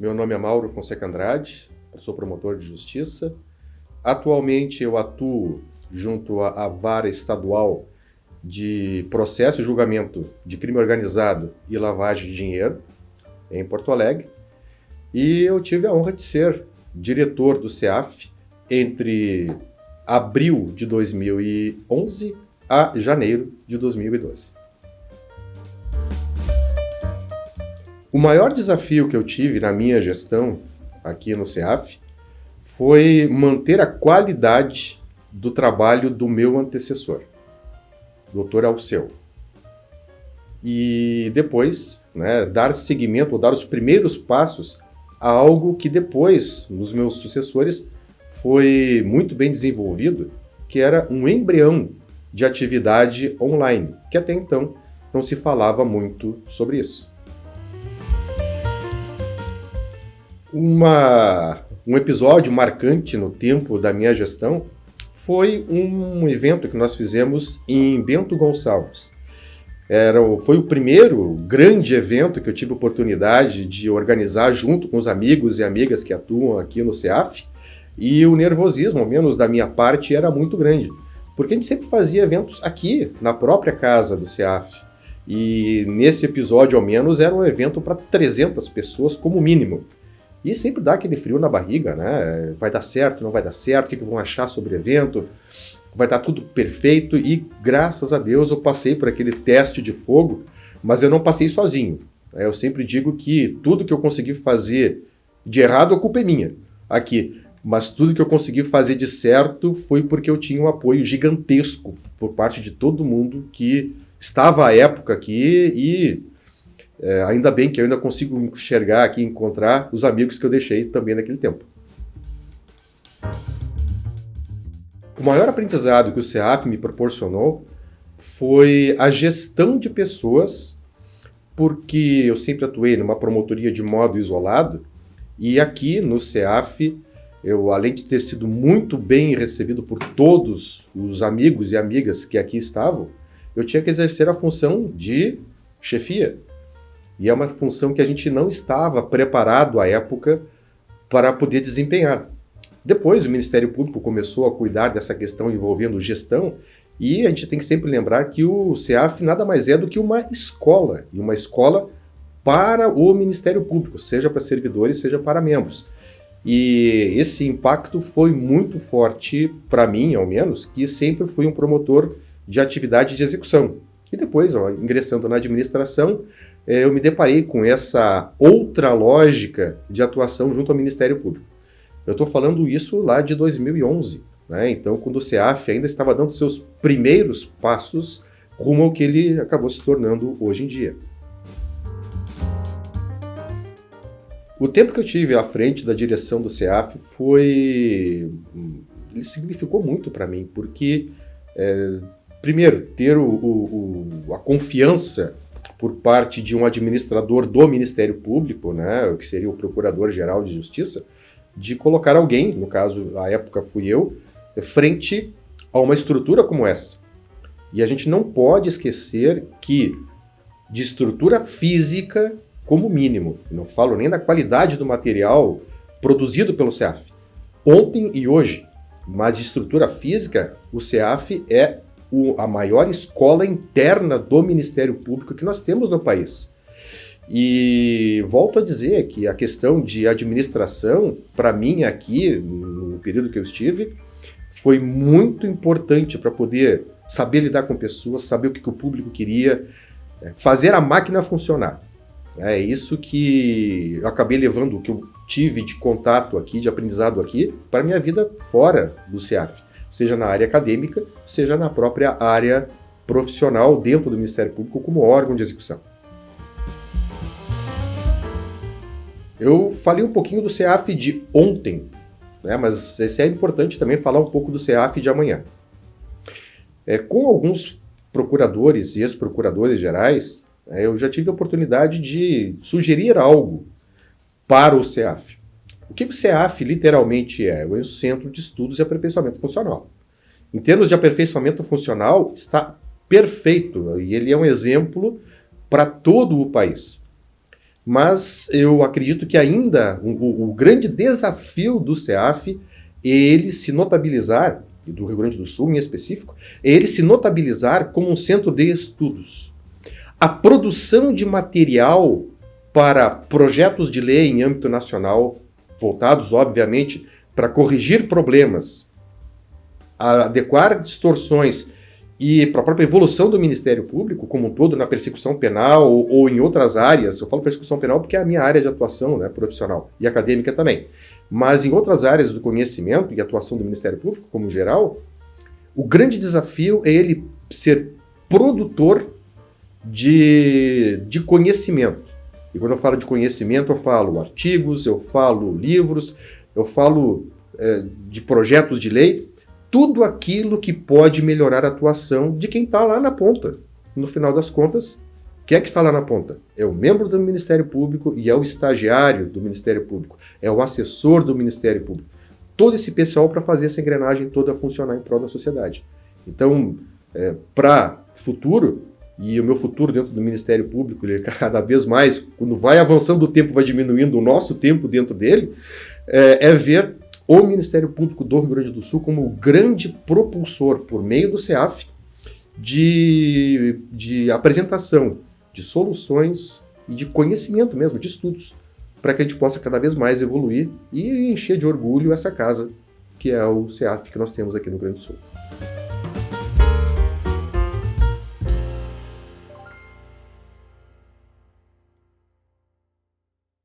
Meu nome é Mauro Fonseca Andrade, sou promotor de justiça. Atualmente eu atuo junto à Vara Estadual de Processo e Julgamento de Crime Organizado e Lavagem de Dinheiro, em Porto Alegre. E eu tive a honra de ser diretor do CEAF entre abril de 2011 a janeiro de 2012. O maior desafio que eu tive na minha gestão aqui no CEAF foi manter a qualidade do trabalho do meu antecessor, Dr. Alceu. E depois, dar seguimento, ou dar os primeiros passos a algo que depois, nos meus sucessores, foi muito bem desenvolvido, que era um embrião de atividade online, que até então não se falava muito sobre isso. Um episódio marcante no tempo da minha gestão foi um evento que nós fizemos em Bento Gonçalves. Foi o primeiro grande evento que eu tive a oportunidade de organizar junto com os amigos e amigas que atuam aqui no CEAF, e o nervosismo, ao menos da minha parte, era muito grande, porque a gente sempre fazia eventos aqui, na própria casa do CEAF, e nesse episódio, ao menos, era um evento para 300 pessoas como mínimo. E sempre dá aquele frio na barriga, né? Vai dar certo, não vai dar certo, o que vão achar sobre o evento? Vai dar tudo perfeito e, graças a Deus, eu passei por aquele teste de fogo, mas eu não passei sozinho. Eu sempre digo que tudo que eu consegui fazer de errado, a culpa é minha aqui, mas tudo que eu consegui fazer de certo foi porque eu tinha um apoio gigantesco por parte de todo mundo que estava à época aqui e ainda bem que eu ainda consigo enxergar aqui, encontrar os amigos que eu deixei também naquele tempo. O maior aprendizado que o CEAF me proporcionou foi a gestão de pessoas, porque eu sempre atuei numa promotoria de modo isolado, e aqui no CEAF, eu, além de ter sido muito bem recebido por todos os amigos e amigas que aqui estavam, eu tinha que exercer a função de chefia. E é uma função que a gente não estava preparado à época para poder desempenhar. Depois o Ministério Público começou a cuidar dessa questão envolvendo gestão, e a gente tem que sempre lembrar que o CEAF nada mais é do que uma escola, e uma escola para o Ministério Público, seja para servidores, seja para membros. E esse impacto foi muito forte para mim, ao menos, que sempre fui um promotor de atividade de execução. E depois, ingressando na administração, eu me deparei com essa outra lógica de atuação junto ao Ministério Público. Eu estou falando isso lá de 2011, Então, quando o CEAF ainda estava dando seus primeiros passos rumo ao que ele acabou se tornando hoje em dia. O tempo que eu tive à frente da direção do CEAF ele significou muito para mim, porque, primeiro, ter a confiança por parte de um administrador do Ministério Público, que seria o Procurador-Geral de Justiça, de colocar alguém, no caso, à época fui eu, frente a uma estrutura como essa. E a gente não pode esquecer que, de estrutura física, como mínimo, não falo nem da qualidade do material produzido pelo CEAF, ontem e hoje, mas de estrutura física, o CEAF é a maior escola interna do Ministério Público que nós temos no país. E volto a dizer que a questão de administração, para mim aqui, no período que eu estive, foi muito importante para poder saber lidar com pessoas, saber o que o público queria, fazer a máquina funcionar. É isso que eu acabei levando, o que eu tive de contato aqui, de aprendizado aqui, para a minha vida fora do CEAF. Seja na área acadêmica, seja na própria área profissional dentro do Ministério Público como órgão de execução. Eu falei um pouquinho do CEAF de ontem, mas é importante também falar um pouco do CEAF de amanhã. Com alguns procuradores e ex-procuradores gerais, eu já tive a oportunidade de sugerir algo para o CEAF. O que o CEAF literalmente é? É o Centro de Estudos e Aperfeiçoamento Funcional. Em termos de aperfeiçoamento funcional, está perfeito, e ele é um exemplo para todo o país. Mas eu acredito que ainda o grande desafio do CEAF é ele se notabilizar, e do Rio Grande do Sul em específico, é ele se notabilizar como um centro de estudos. A produção de material para projetos de lei em âmbito nacional, voltados, obviamente, para corrigir problemas, adequar distorções e para a própria evolução do Ministério Público como um todo na persecução penal ou em outras áreas. Eu falo persecução penal porque é a minha área de atuação, né, profissional e acadêmica também. Mas em outras áreas do conhecimento e atuação do Ministério Público, como geral, o grande desafio é ele ser produtor de conhecimento. E quando eu falo de conhecimento, eu falo artigos, eu falo livros, eu falo de projetos de lei, tudo aquilo que pode melhorar a atuação de quem está lá na ponta. No final das contas, quem é que está lá na ponta? É o membro do Ministério Público e é o estagiário do Ministério Público, é o assessor do Ministério Público. Todo esse pessoal para fazer essa engrenagem toda funcionar em prol da sociedade. Então, para futuro, e o meu futuro dentro do Ministério Público, ele cada vez mais, quando vai avançando o tempo, vai diminuindo o nosso tempo dentro dele, é ver o Ministério Público do Rio Grande do Sul como o grande propulsor, por meio do CEAF, de apresentação de soluções e de conhecimento mesmo, de estudos, para que a gente possa cada vez mais evoluir e encher de orgulho essa casa, que é o CEAF que nós temos aqui no Rio Grande do Sul.